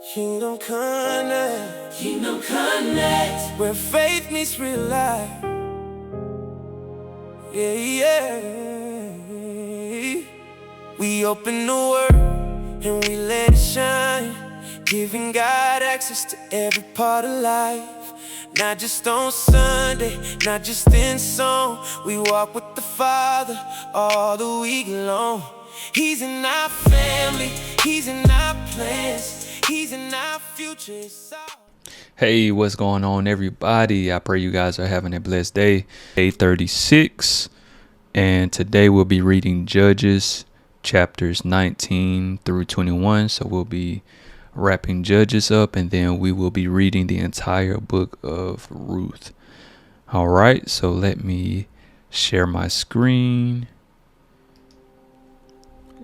Kingdom Connect. Kingdom Connect. Where faith meets real life. Yeah, yeah. We open the Word and we let it shine, giving God access to every part of life. Not just on Sunday, not just in song. We walk with the Father all the week long. He's in our family, He's in our plans, He's in our future. Hey, what's going on, everybody? I pray you guys are having a blessed day. Day 36, and today we'll be reading Judges chapters 19 through 21. So we'll be wrapping Judges up, and then we will be reading the entire book of Ruth. All right, so let me share my screen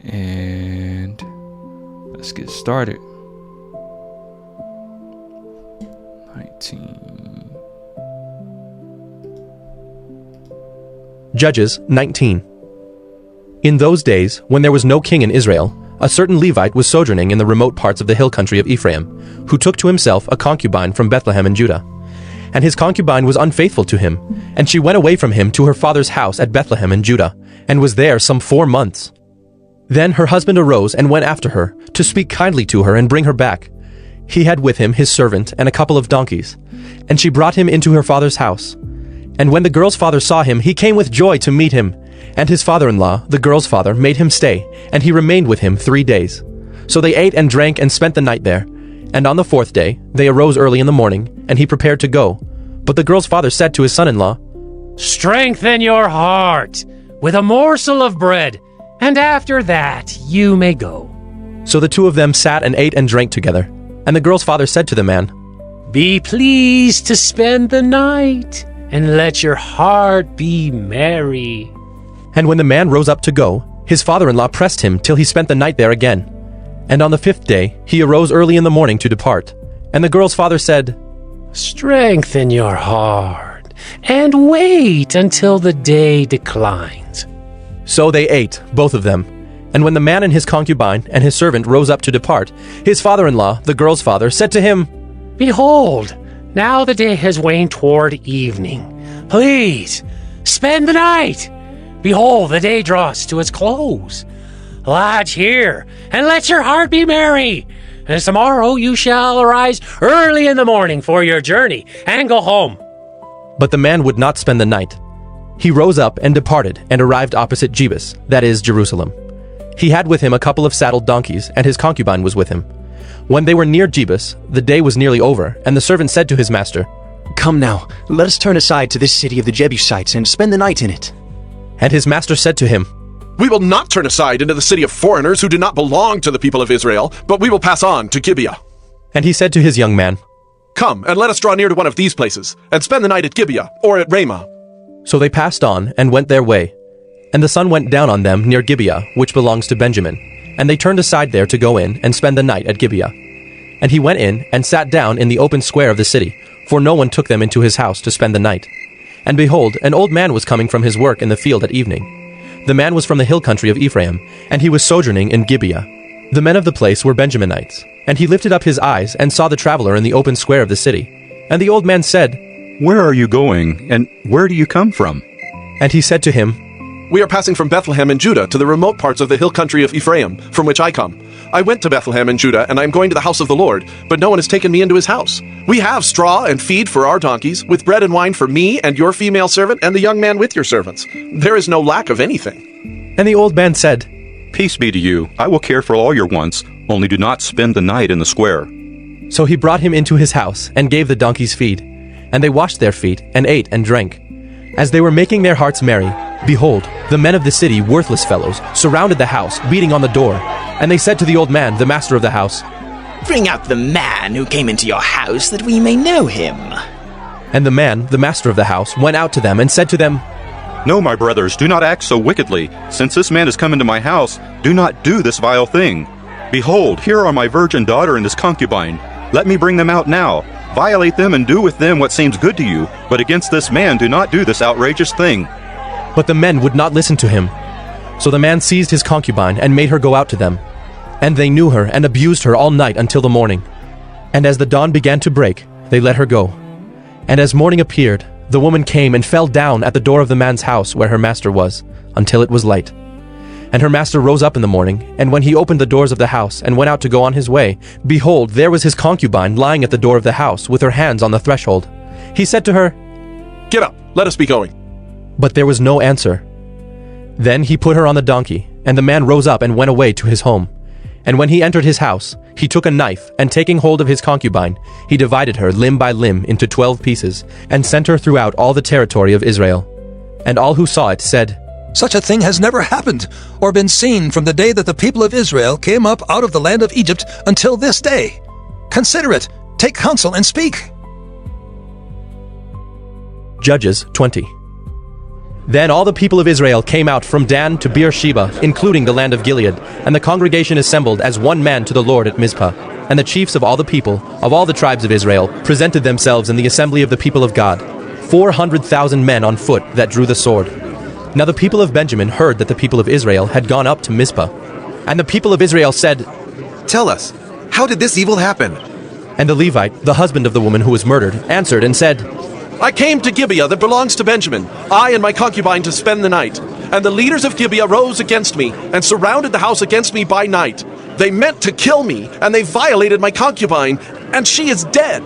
and let's get started. 19. Judges 19. In those days, when there was no king in Israel, a certain Levite was sojourning in the remote parts of the hill country of Ephraim, who took to himself a concubine from Bethlehem in Judah. And his concubine was unfaithful to him, and she went away from him to her father's house at Bethlehem in Judah, and was there some 4 months. Then her husband arose and went after her, to speak kindly to her and bring her back. He had with him his servant and a couple of donkeys, and she brought him into her father's house. And when the girl's father saw him, he came with joy to meet him. And his father-in-law, the girl's father, made him stay, and he remained with him 3 days. So they ate and drank and spent the night there. And on the 4th day, they arose early in the morning, and he prepared to go. But the girl's father said to his son-in-law, "Strengthen your heart with a morsel of bread, and after that you may go." So the two of them sat and ate and drank together. And the girl's father said to the man, "Be pleased to spend the night, and let your heart be merry." And when the man rose up to go, his father-in-law pressed him till he spent the night there again. And on the 5th day, he arose early in the morning to depart. And the girl's father said, "Strengthen your heart, and wait until the day declines." So they ate, both of them. And when the man and his concubine and his servant rose up to depart, his father-in-law, the girl's father, said to him, "Behold, now the day has waned toward evening. Please, spend the night. Behold, the day draws to its close. Lodge here, and let your heart be merry. And tomorrow you shall arise early in the morning for your journey, and go home." But the man would not spend the night. He rose up and departed, and arrived opposite Gibeah, that is, Jerusalem. He had with him a couple of saddled donkeys, and his concubine was with him. When they were near Gibeah, the day was nearly over, and the servant said to his master, "Come now, let us turn aside to this city of the Jebusites and spend the night in it." And his master said to him, "We will not turn aside into the city of foreigners who do not belong to the people of Israel, but we will pass on to Gibeah." And he said to his young man, "Come, and let us draw near to one of these places, and spend the night at Gibeah, or at Ramah." So they passed on, and went their way. And the sun went down on them near Gibeah, which belongs to Benjamin. And they turned aside there to go in, and spend the night at Gibeah. And he went in, and sat down in the open square of the city, for no one took them into his house to spend the night. And behold, an old man was coming from his work in the field at evening. The man was from the hill country of Ephraim, and he was sojourning in Gibeah. The men of the place were Benjaminites. And he lifted up his eyes, and saw the traveler in the open square of the city. And the old man said, "Where are you going, and where do you come from?" And he said to him, "We are passing from Bethlehem in Judah to the remote parts of the hill country of Ephraim, from which I come. I went to Bethlehem in Judah, and I am going to the house of the Lord, but no one has taken me into his house. We have straw and feed for our donkeys, with bread and wine for me and your female servant and the young man with your servants. There is no lack of anything." And the old man said, "Peace be to you. I will care for all your wants, only do not spend the night in the square." So he brought him into his house, and gave the donkeys feed. And they washed their feet, and ate and drank. As they were making their hearts merry, behold, the men of the city, worthless fellows, surrounded the house, beating on the door. And they said to the old man, the master of the house, "Bring out the man who came into your house, that we may know him." And the man, the master of the house, went out to them, and said to them, "No, my brothers, do not act so wickedly. Since this man has come into my house, do not do this vile thing. Behold, here are my virgin daughter and his concubine. Let me bring them out now. Violate them and do with them what seems good to you, but against this man do not do this outrageous thing." But the men would not listen to him. So the man seized his concubine, and made her go out to them. And they knew her, and abused her all night until the morning. And as the dawn began to break, they let her go. And as morning appeared, the woman came and fell down at the door of the man's house where her master was, until it was light. And her master rose up in the morning, and when he opened the doors of the house and went out to go on his way, behold, there was his concubine lying at the door of the house with her hands on the threshold. He said to her, Get up, let us be going. but there was no answer. Then he put her on the donkey, and the man rose up and went away to his home. And when he entered his house, he took a knife, and taking hold of his concubine, he divided her limb by limb into 12 pieces, and sent her throughout all the territory of Israel. And all who saw it said, Such a thing has never happened or been seen from the day that the people of Israel came up out of the land of Egypt until this day. Consider it, take counsel and speak. Judges 20. Then all the people of Israel came out from Dan to Beersheba, including the land of Gilead, and the congregation assembled as one man to the Lord at Mizpah. And the chiefs of all the people, of all the tribes of Israel, presented themselves in the assembly of the people of God, 400,000 men on foot that drew the sword. Now the people of Benjamin heard that the people of Israel had gone up to Mizpah. And the people of Israel said, Tell us, how did this evil happen? And the Levite, the husband of the woman who was murdered, answered and said, I came to Gibeah that belongs to Benjamin, I and my concubine, to spend the night. And the leaders of Gibeah rose against me and surrounded the house against me by night. They meant to kill me, and they violated my concubine, and she is dead.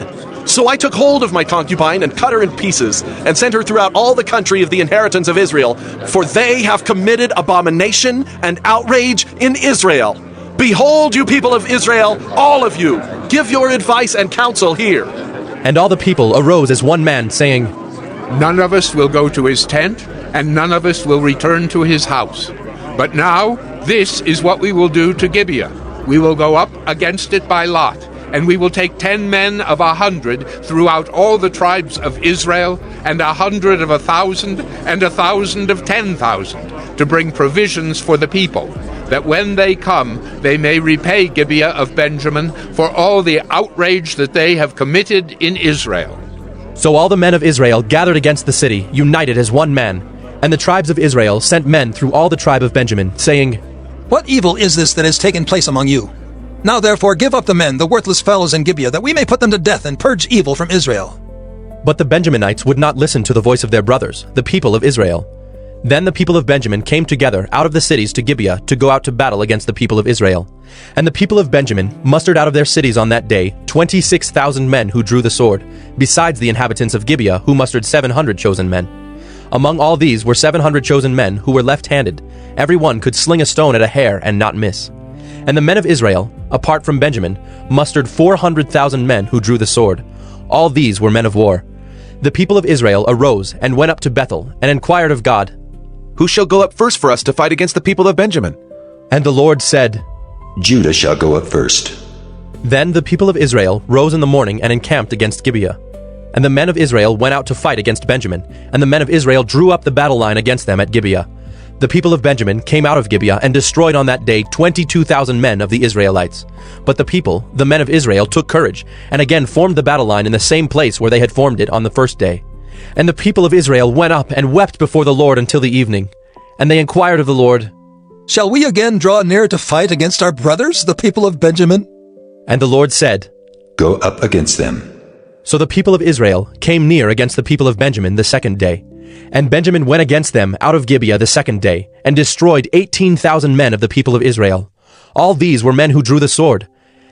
So I took hold of my concubine and cut her in pieces, and sent her throughout all the country of the inheritance of Israel, for they have committed abomination and outrage in Israel. Behold, you people of Israel, all of you, give your advice and counsel here. And all the people arose as one man, saying, None of us will go to his tent, and none of us will return to his house. But now, this is what we will do to Gibeah. We will go up against it by lot, and we will take 10 men of 100 throughout all the tribes of Israel, and 100 of 1,000, and 1,000 of 10,000, to bring provisions for the people, that when they come, they may repay Gibeah of Benjamin for all the outrage that they have committed in Israel. So all the men of Israel gathered against the city, united as one man. And the tribes of Israel sent men through all the tribe of Benjamin, saying, What evil is this that has taken place among you? Now therefore give up the men, the worthless fellows in Gibeah, that we may put them to death and purge evil from Israel. But the Benjaminites would not listen to the voice of their brothers, the people of Israel. Then the people of Benjamin came together out of the cities to Gibeah to go out to battle against the people of Israel. And the people of Benjamin mustered out of their cities on that day 26,000 men who drew the sword, besides the inhabitants of Gibeah, who mustered 700 chosen men. Among all these were 700 chosen men who were left-handed. Every one could sling a stone at a hair and not miss. And the men of Israel, apart from Benjamin, mustered 400,000 men who drew the sword. All these were men of war. The people of Israel arose and went up to Bethel and inquired of God, Who shall go up first for us to fight against the people of Benjamin? And the Lord said, Judah shall go up first. Then the people of Israel rose in the morning and encamped against Gibeah. And the men of Israel went out to fight against Benjamin, and the men of Israel drew up the battle line against them at Gibeah. The people of Benjamin came out of Gibeah and destroyed on that day 22,000 men of the Israelites. But the people, the men of Israel, took courage, and again formed the battle line in the same place where they had formed it on the first day. And the people of Israel went up and wept before the Lord until the evening. And they inquired of the Lord, Shall we again draw near to fight against our brothers, the people of Benjamin? And the Lord said, Go up against them. So the people of Israel came near against the people of Benjamin the second day. And Benjamin went against them out of Gibeah the second day, and destroyed 18,000 men of the people of Israel. All these were men who drew the sword.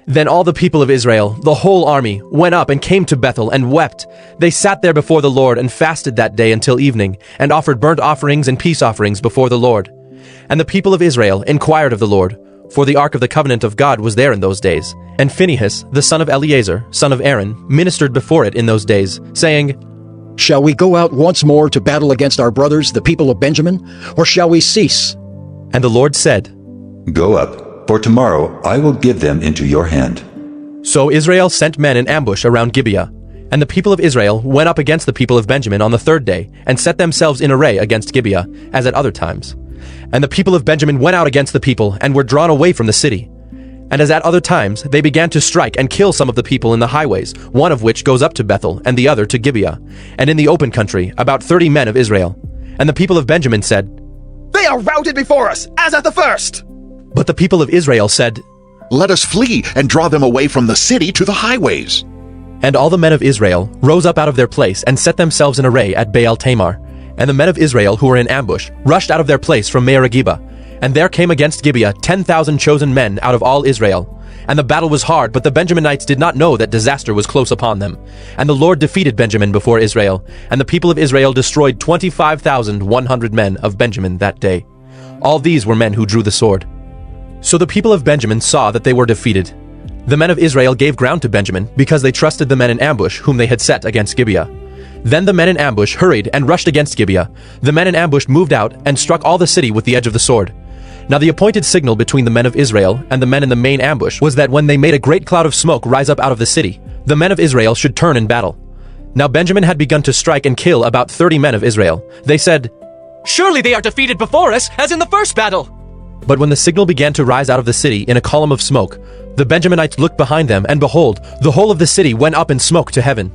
Then all the people of Israel, the whole army, went up and came to Bethel and wept. They sat there before the Lord and fasted that day until evening, and offered burnt offerings and peace offerings before the Lord. And the people of Israel inquired of the Lord, for the ark of the covenant of God was there in those days. And Phinehas, the son of Eleazar, son of Aaron, ministered before it in those days, saying, Shall we go out once more to battle against our brothers, the people of Benjamin, or shall we cease? And the Lord said, Go up, for tomorrow I will give them into your hand. So Israel sent men in ambush around Gibeah. And the people of Israel went up against the people of Benjamin on the third day, and set themselves in array against Gibeah, as at other times. And the people of Benjamin went out against the people, and were drawn away from the city. And as at other times, they began to strike and kill some of the people in the highways, one of which goes up to Bethel, and the other to Gibeah, and in the open country, about 30 men of Israel. And the people of Benjamin said, They are routed before us, as at the first! But the people of Israel said, Let us flee and draw them away from the city to the highways. And all the men of Israel rose up out of their place and set themselves in array at Baal Tamar. And the men of Israel who were in ambush rushed out of their place from Gibeah. And there came against Gibeah 10,000 chosen men out of all Israel. And the battle was hard, but the Benjaminites did not know that disaster was close upon them. And the Lord defeated Benjamin before Israel. And the people of Israel destroyed 25,100 men of Benjamin that day. All these were men who drew the sword. So the people of Benjamin saw that they were defeated. The men of Israel gave ground to Benjamin because they trusted the men in ambush whom they had set against Gibeah. Then the men in ambush hurried and rushed against Gibeah. The men in ambush moved out and struck all the city with the edge of the sword. Now the appointed signal between the men of Israel and the men in the main ambush was that when they made a great cloud of smoke rise up out of the city, the men of Israel should turn in battle. Now Benjamin had begun to strike and kill about 30 men of Israel. They said, "Surely they are defeated before us, as in the first battle." But when the signal began to rise out of the city in a column of smoke, the Benjaminites looked behind them, and behold, the whole of the city went up in smoke to heaven.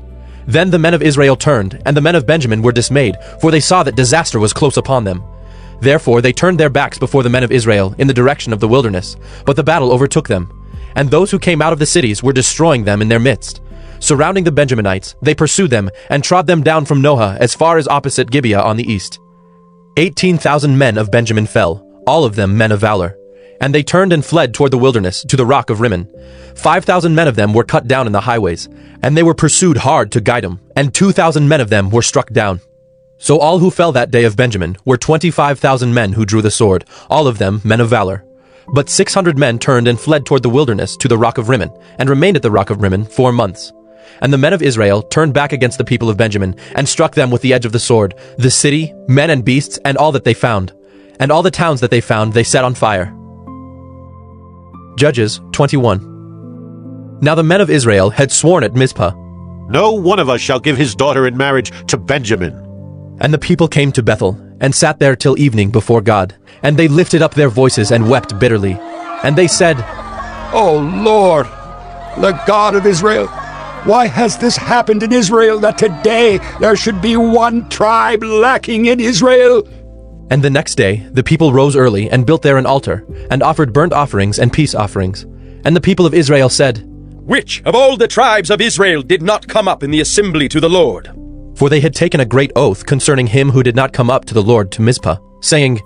Then the men of Israel turned, and the men of Benjamin were dismayed, for they saw that disaster was close upon them. Therefore they turned their backs before the men of Israel in the direction of the wilderness, but the battle overtook them. And those who came out of the cities were destroying them in their midst. Surrounding the Benjaminites, they pursued them, and trod them down from Noah as far as opposite Gibeah on the east. 18,000 men of Benjamin fell, all of them men of valor. And they turned and fled toward the wilderness, to the rock of Rimmon. 5,000 men of them were cut down in the highways, and they were pursued hard to Gidom, and 2,000 men of them were struck down. So all who fell that day of Benjamin were 25,000 men who drew the sword, all of them men of valor. But 600 men turned and fled toward the wilderness to the rock of Rimmon, and remained at the rock of Rimmon 4 months. And the men of Israel turned back against the people of Benjamin, and struck them with the edge of the sword, the city, men and beasts, and all that they found. And all the towns that they found they set on fire. Judges 21. Now the men of Israel had sworn at Mizpah, "No one of us shall give his daughter in marriage to Benjamin." And the people came to Bethel, and sat there till evening before God. And they lifted up their voices and wept bitterly. And they said, "O Lord, the God of Israel, why has this happened in Israel, that today there should be one tribe lacking in Israel?" And the next day the people rose early and built there an altar, and offered burnt offerings and peace offerings. And the people of Israel said, "Which of all the tribes of Israel did not come up in the assembly to the Lord?" For they had taken a great oath concerning him who did not come up to the Lord to Mizpah, saying,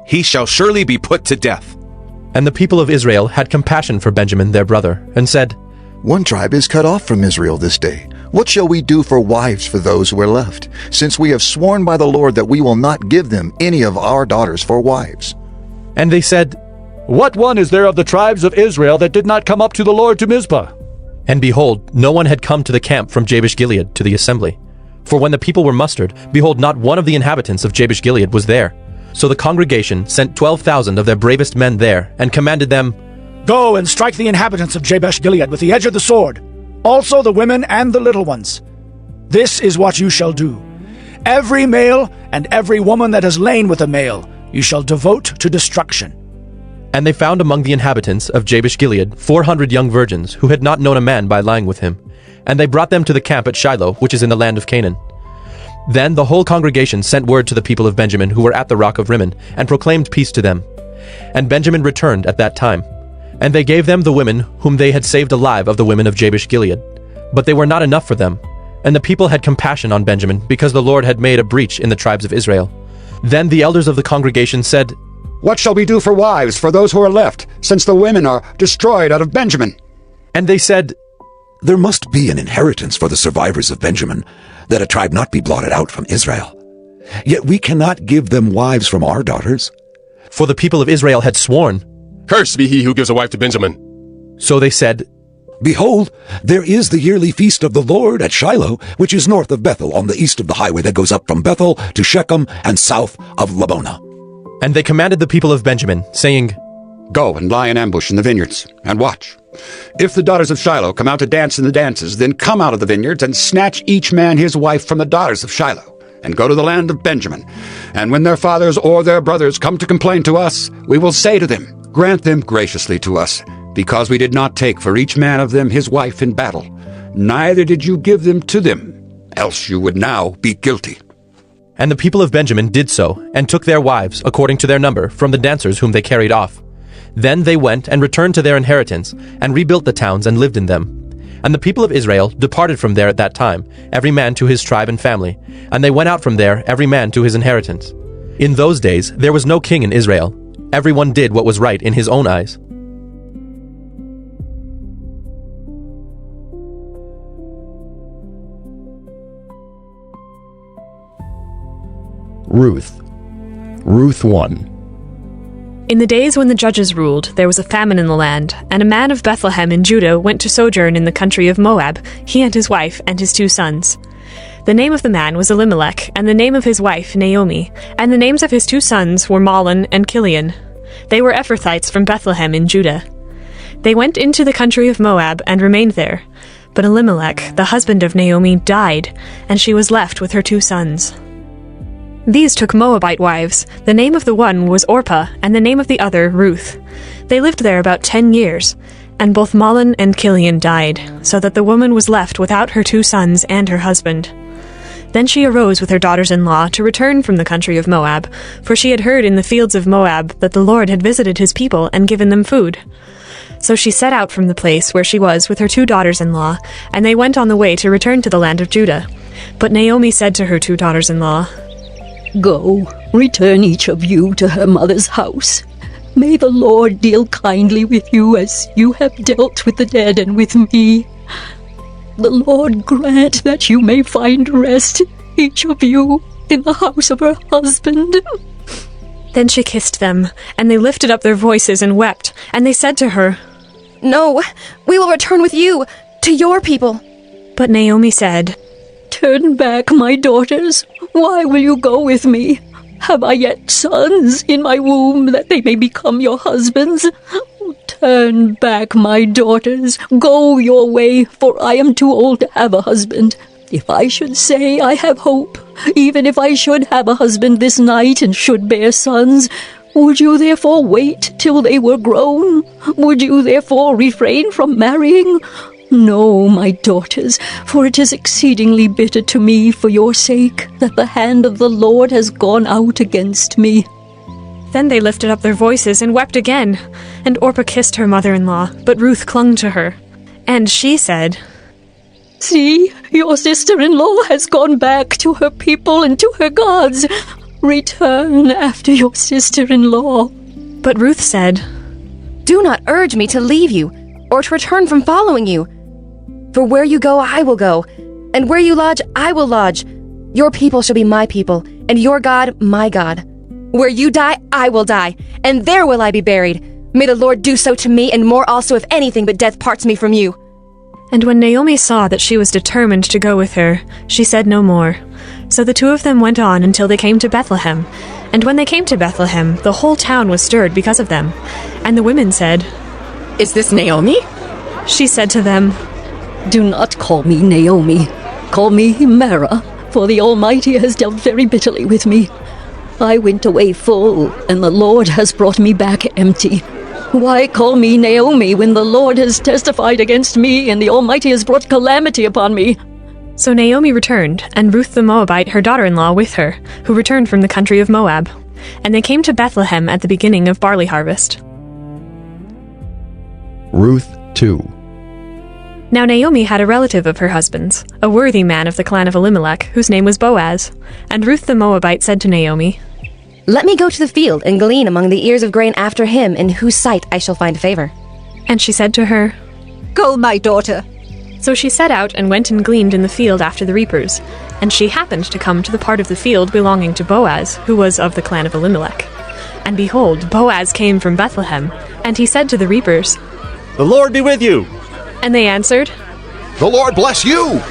"He shall surely be put to death." And the people of Israel had compassion for Benjamin their brother, and said, "One tribe is cut off from Israel this day. What shall we do for wives for those who are left, since we have sworn by the Lord that we will not give them any of our daughters for wives?" And they said, "What one is there of the tribes of Israel that did not come up to the Lord to Mizpah?" And behold, no one had come to the camp from Jabesh-Gilead to the assembly. For when the people were mustered, behold, not one of the inhabitants of Jabesh-Gilead was there. So the congregation sent 12,000 of their bravest men there, and commanded them, "Go and strike the inhabitants of Jabesh-Gilead with the edge of the sword, also the women and the little ones. This is what you shall do. Every male and every woman that has lain with a male you shall devote to destruction." And they found among the inhabitants of Jabesh-Gilead 400 young virgins who had not known a man by lying with him. And they brought them to the camp at Shiloh, which is in the land of Canaan. Then the whole congregation sent word to the people of Benjamin who were at the rock of Rimmon, and proclaimed peace to them. And Benjamin returned at that time. And they gave them the women whom they had saved alive of the women of Jabesh-Gilead. But they were not enough for them. And the people had compassion on Benjamin, because the Lord had made a breach in the tribes of Israel. Then the elders of the congregation said, "What shall we do for wives for those who are left, since the women are destroyed out of Benjamin?" And they said, "There must be an inheritance for the survivors of Benjamin, that a tribe not be blotted out from Israel. Yet we cannot give them wives from our daughters." For the people of Israel had sworn, "Cursed be he who gives a wife to Benjamin." So they said, "Behold, there is the yearly feast of the Lord at Shiloh, which is north of Bethel, on the east of the highway that goes up from Bethel to Shechem, and south of Labonah." And they commanded the people of Benjamin, saying, "Go and lie in ambush in the vineyards, and watch. If the daughters of Shiloh come out to dance in the dances, then come out of the vineyards, and snatch each man his wife from the daughters of Shiloh, and go to the land of Benjamin. And when their fathers or their brothers come to complain to us, we will say to them, Grant them graciously to us, because we did not take for each man of them his wife in battle, neither did you give them to them, else you would now be guilty." And the people of Benjamin did so, and took their wives, according to their number, from the dancers whom they carried off. Then they went and returned to their inheritance, and rebuilt the towns and lived in them. And the people of Israel departed from there at that time, every man to his tribe and family, and they went out from there every man to his inheritance. In those days there was no king in Israel. Everyone did what was right in his own eyes. Ruth. Ruth 1. In the days when the judges ruled, there was a famine in the land, and a man of Bethlehem in Judah went to sojourn in the country of Moab, he and his wife and his 2 sons. The name of the man was Elimelech, and the name of his wife Naomi, and the names of his 2 sons were Mahlon and Kilion. They were Ephrathites from Bethlehem in Judah. They went into the country of Moab and remained there. But Elimelech, the husband of Naomi, died, and she was left with her 2 sons. These took Moabite wives. The name of the one was Orpah, and the name of the other Ruth. They lived there about 10 years, and both Mahlon and Kilion died, so that the woman was left without her 2 sons and her husband. Then she arose with her daughters-in-law to return from the country of Moab, for she had heard in the fields of Moab that the Lord had visited his people and given them food. So she set out from the place where she was with her 2 daughters-in-law, and they went on the way to return to the land of Judah. But Naomi said to her 2 daughters-in-law, "Go, return each of you to her mother's house. May the Lord deal kindly with you as you have dealt with the dead and with me. The Lord grant that you may find rest, each of you, in the house of her husband." Then she kissed them, and they lifted up their voices and wept, and they said to her, "No, we will return with you, to your people." But Naomi said, "Turn back, my daughters. Why will you go with me? Have I yet sons in my womb that they may become your husbands? Turn back, my daughters. Go your way, for I am too old to have a husband. If I should say I have hope, even if I should have a husband this night and should bear sons, would you therefore wait till they were grown? Would you therefore refrain from marrying? No, my daughters, for it is exceedingly bitter to me for your sake that the hand of the Lord has gone out against me." Then they lifted up their voices and wept again, and Orpah kissed her mother-in-law, but Ruth clung to her. And she said, "See, your sister-in-law has gone back to her people and to her gods. Return after your sister-in-law." But Ruth said, "Do not urge me to leave you, or to return from following you. For where you go, I will go, and where you lodge, I will lodge. Your people shall be my people, and your God, my God. Where you die, I will die, and there will I be buried. May the Lord do so to me, and more also, if anything but death parts me from you." And when Naomi saw that she was determined to go with her, she said no more. So the 2 of them went on until they came to Bethlehem. And when they came to Bethlehem, the whole town was stirred because of them. And the women said, "Is this Naomi?" She said to them, "Do not call me Naomi. Call me Mara, for the Almighty has dealt very bitterly with me. I went away full, and the Lord has brought me back empty. Why call me Naomi when the Lord has testified against me, and the Almighty has brought calamity upon me?" So Naomi returned, and Ruth the Moabite, her daughter-in-law, with her, who returned from the country of Moab. And they came to Bethlehem at the beginning of barley harvest. Ruth 2. Now Naomi had a relative of her husband's, a worthy man of the clan of Elimelech, whose name was Boaz. And Ruth the Moabite said to Naomi, "Let me go to the field and glean among the ears of grain after him, in whose sight I shall find favor." And she said to her, "Go, my daughter." So she set out and went and gleaned in the field after the reapers. And she happened to come to the part of the field belonging to Boaz, who was of the clan of Elimelech. And behold, Boaz came from Bethlehem, and he said to the reapers, "The Lord be with you." And they answered, "The Lord bless you."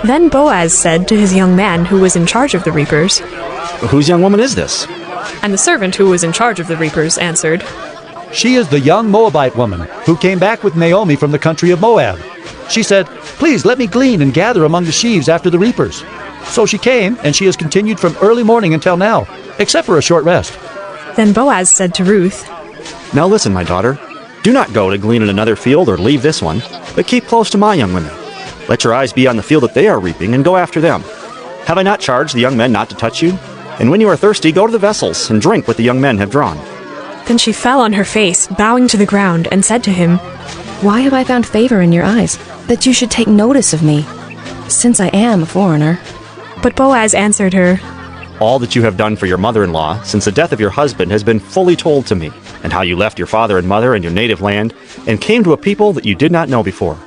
Then Boaz said to his young man who was in charge of the reapers, "Whose young woman is this?" And the servant who was in charge of the reapers answered, "She is the young Moabite woman who came back with Naomi from the country of Moab. She said, 'Please let me glean and gather among the sheaves after the reapers.' So she came, and she has continued from early morning until now, except for a short rest." Then Boaz said to Ruth, "Now listen, my daughter. Do not go to glean in another field or leave this one, but keep close to my young women. Let your eyes be on the field that they are reaping, and go after them. Have I not charged the young men not to touch you? And when you are thirsty, go to the vessels and drink what the young men have drawn." Then she fell on her face, bowing to the ground, and said to him, Why have I found favor in your eyes, that you should take notice of me, since I am a foreigner? But Boaz answered her, All that you have done for your mother-in-law since the death of your husband has been fully told to me, and how you left your father and mother and your native land, and came to a people that you did not know before.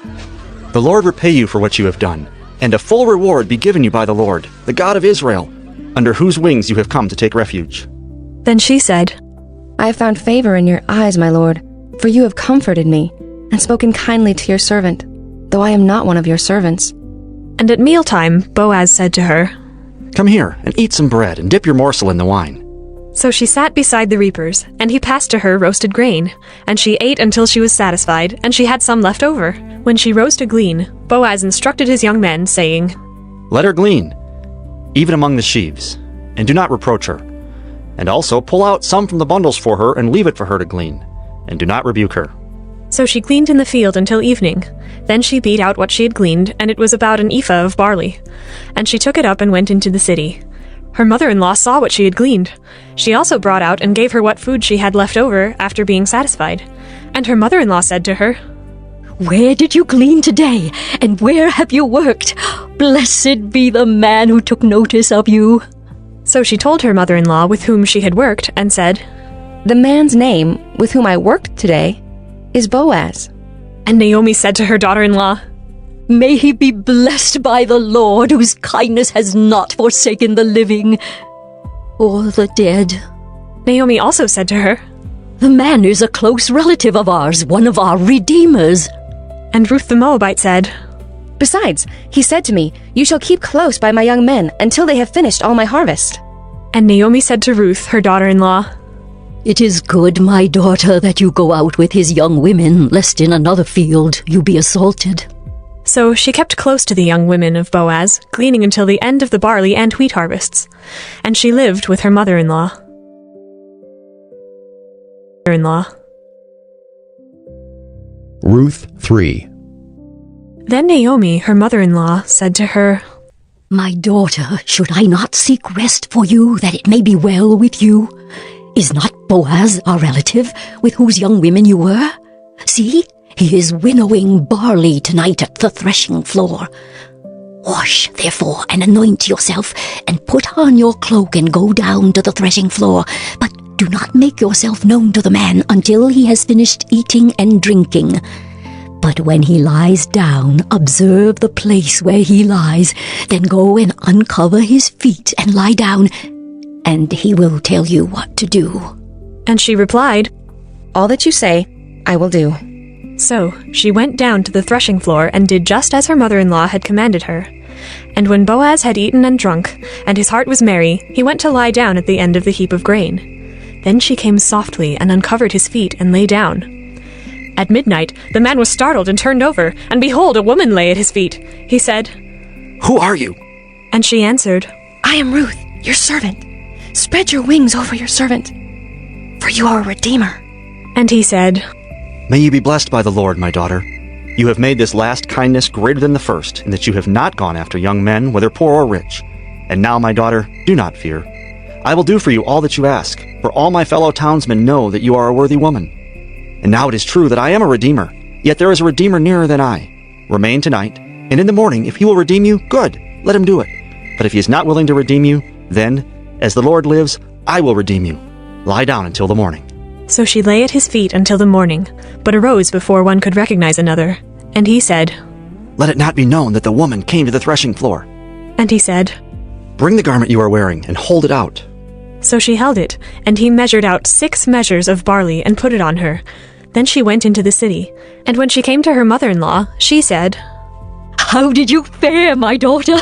The Lord repay you for what you have done, and a full reward be given you by the Lord, the God of Israel, under whose wings you have come to take refuge. Then she said, I have found favor in your eyes, my lord, for you have comforted me, and spoken kindly to your servant, though I am not one of your servants. And at mealtime Boaz said to her, Come here, and eat some bread, and dip your morsel in the wine. So she sat beside the reapers, and he passed to her roasted grain, and she ate until she was satisfied, and she had some left over. When she rose to glean, Boaz instructed his young men, saying, Let her glean, even among the sheaves, and do not reproach her. And also pull out some from the bundles for her, and leave it for her to glean, and do not rebuke her. So she gleaned in the field until evening. Then she beat out what she had gleaned, and it was about an ephah of barley. And she took it up and went into the city. Her mother-in-law saw what she had gleaned. She also brought out and gave her what food she had left over after being satisfied. And her mother-in-law said to her, Where did you glean today, and where have you worked? Blessed be the man who took notice of you. So she told her mother-in-law with whom she had worked, and said, The man's name with whom I worked today is Boaz. And Naomi said to her daughter-in-law, May he be blessed by the Lord, whose kindness has not forsaken the living or the dead. Naomi also said to her, The man is a close relative of ours, one of our redeemers. And Ruth the Moabite said, Besides, he said to me, You shall keep close by my young men until they have finished all my harvest. And Naomi said to Ruth, her daughter-in-law, It is good, my daughter, that you go out with his young women, lest in another field you be assaulted. So she kept close to the young women of Boaz, gleaning until the end of the barley and wheat harvests. And she lived with her mother-in-law. Ruth 3. Then Naomi, her mother-in-law, said to her, My daughter, should I not seek rest for you, that it may be well with you? Is not Boaz our relative, with whose young women you were? See, he is winnowing barley tonight at the threshing floor. Wash, therefore, and anoint yourself, and put on your cloak and go down to the threshing floor. But do not make yourself known to the man until he has finished eating and drinking. But when he lies down, observe the place where he lies. Then go and uncover his feet and lie down, and he will tell you what to do. And she replied, All that you say, I will do. So she went down to the threshing floor and did just as her mother-in-law had commanded her. And when Boaz had eaten and drunk, and his heart was merry, he went to lie down at the end of the heap of grain. Then she came softly and uncovered his feet and lay down. At midnight the man was startled and turned over, and behold, a woman lay at his feet. He said, Who are you? And she answered, I am Ruth, your servant. Spread your wings over your servant, for you are a redeemer. And he said, May you be blessed by the Lord, my daughter. You have made this last kindness greater than the first, in that you have not gone after young men, whether poor or rich. And now, my daughter, do not fear. I will do for you all that you ask, for all my fellow townsmen know that you are a worthy woman. And now it is true that I am a redeemer, yet there is a redeemer nearer than I. Remain tonight, and in the morning, if he will redeem you, good, let him do it. But if he is not willing to redeem you, then, as the Lord lives, I will redeem you. Lie down until the morning. So she lay at his feet until the morning, but arose before one could recognize another. And he said, Let it not be known that the woman came to the threshing floor. And he said, Bring the garment you are wearing, and hold it out. So she held it, and he measured out 6 measures of barley and put it on her. Then she went into the city. And when she came to her mother-in-law, she said, How did you fare, my daughter?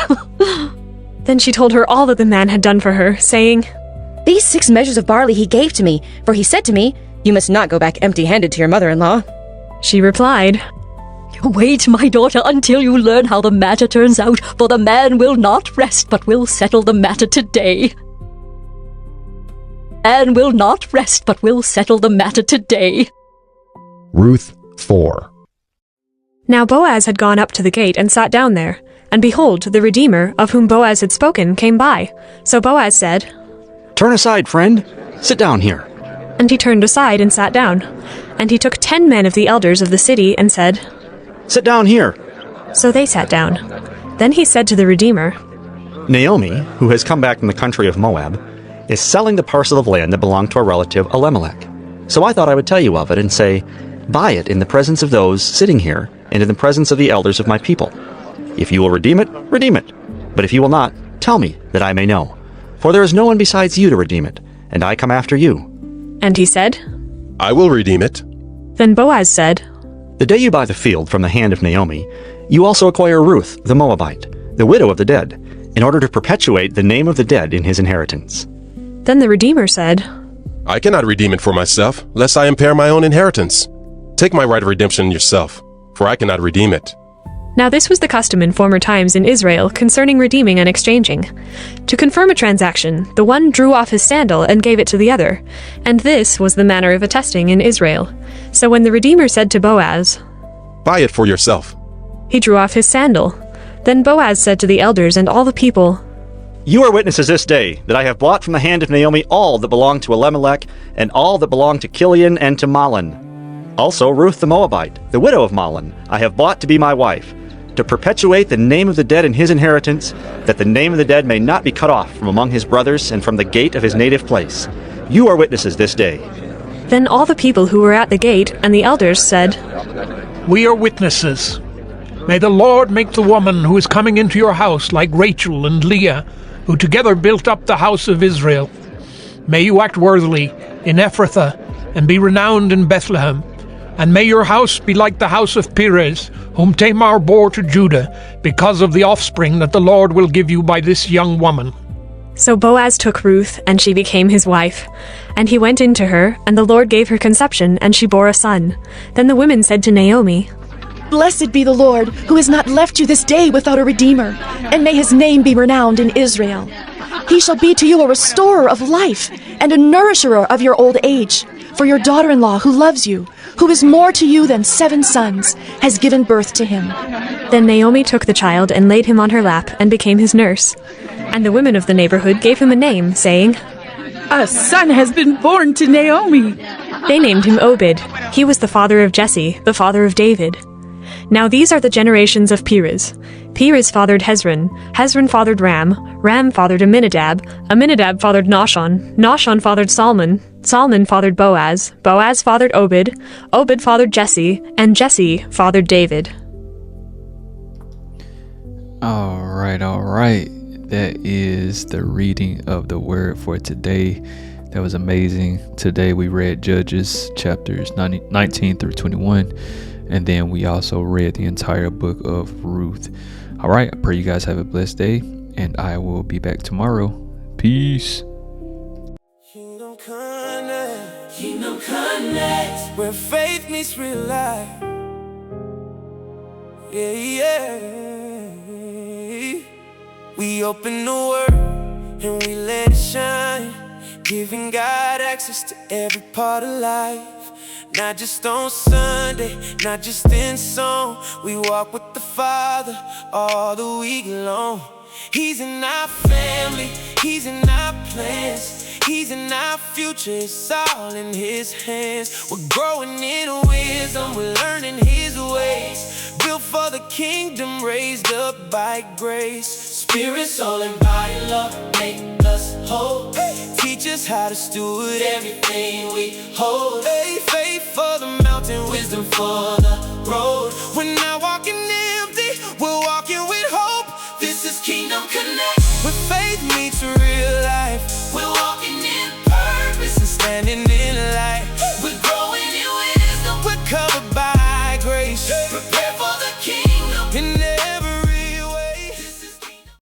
Then she told her all that the man had done for her, saying, These 6 measures of barley he gave to me, for he said to me, You must not go back empty-handed to your mother-in-law. She replied, Wait, my daughter, until you learn how the matter turns out, for the man will not rest, but will settle the matter today. Man will not rest, but will settle the matter today. Ruth 4. Now Boaz had gone up to the gate and sat down there. And behold, the Redeemer, of whom Boaz had spoken, came by. So Boaz said, Turn aside, friend. Sit down here. And he turned aside and sat down. And he took 10 men of the elders of the city and said, Sit down here. So they sat down. Then he said to the Redeemer, Naomi, who has come back from the country of Moab, is selling the parcel of land that belonged to our relative Elimelech. So I thought I would tell you of it and say, Buy it in the presence of those sitting here and in the presence of the elders of my people. If you will redeem it, redeem it. But if you will not, tell me, that I may know. For there is no one besides you to redeem it, and I come after you. And he said, I will redeem it. Then Boaz said, The day you buy the field from the hand of Naomi, you also acquire Ruth the Moabite, the widow of the dead, in order to perpetuate the name of the dead in his inheritance. Then the Redeemer said, I cannot redeem it for myself, lest I impair my own inheritance. Take my right of redemption yourself, for I cannot redeem it. Now this was the custom in former times in Israel concerning redeeming and exchanging. To confirm a transaction, the one drew off his sandal and gave it to the other, and this was the manner of attesting in Israel. So when the Redeemer said to Boaz, Buy it for yourself, he drew off his sandal. Then Boaz said to the elders and all the people, You are witnesses this day that I have bought from the hand of Naomi all that belonged to Elimelech, and all that belonged to Kilian and to Mahlon. Also Ruth the Moabite, the widow of Mahlon, I have bought to be my wife, to perpetuate the name of the dead in his inheritance, that the name of the dead may not be cut off from among his brothers and from the gate of his native place. You are witnesses this day. Then all the people who were at the gate and the elders said, We are witnesses. May the Lord make the woman who is coming into your house like Rachel and Leah, who together built up the house of Israel. May you act worthily in Ephrathah, and be renowned in Bethlehem. And may your house be like the house of Perez, whom Tamar bore to Judah, because of the offspring that the Lord will give you by this young woman. So Boaz took Ruth, and she became his wife. And he went into her, and the Lord gave her conception, and she bore a son. Then the women said to Naomi, Blessed be the Lord, who has not left you this day without a redeemer, and may his name be renowned in Israel. He shall be to you a restorer of life, and a nourisher of your old age. For your daughter-in-law, who loves you, who is more to you than 7 sons, has given birth to him. Then Naomi took the child and laid him on her lap and became his nurse. And the women of the neighborhood gave him a name, saying, A son has been born to Naomi. They named him Obed. He was the father of Jesse, the father of David. Now these are the generations of Perez. Perez fathered Hezron. Hezron fathered Ram. Ram fathered Aminadab. Aminadab fathered Nahshon. Nahshon fathered Salmon. Salmon fathered Boaz. Boaz fathered Obed. Obed fathered Jesse. And Jesse fathered David. All right. That is the reading of the word for today. That was amazing. Today we read Judges chapters 19 through 21. And then we also read the entire book of Ruth. All right. I pray you guys have a blessed day. And I will be back tomorrow. Peace. Kingdom Connect, where faith meets real life. Yeah. We open the word and we let it shine, giving God access to every part of life. Not just on Sunday, not just in song. We walk with the Father all the week long. He's in our family, He's in our plans, He's in our future, it's all in His hands. We're growing in wisdom, we're learning His ways. Built for the kingdom, raised up by grace. Spirit, soul, and body, love, make us whole. Teach us how to steward everything we hold. Faith for the mountain, wisdom for the road. We're not walking empty, we're walking with hope. This is Kingdom Connect, where faith meets real life. We're walking in purpose and standing in light. We're growing in wisdom, we're covered by grace.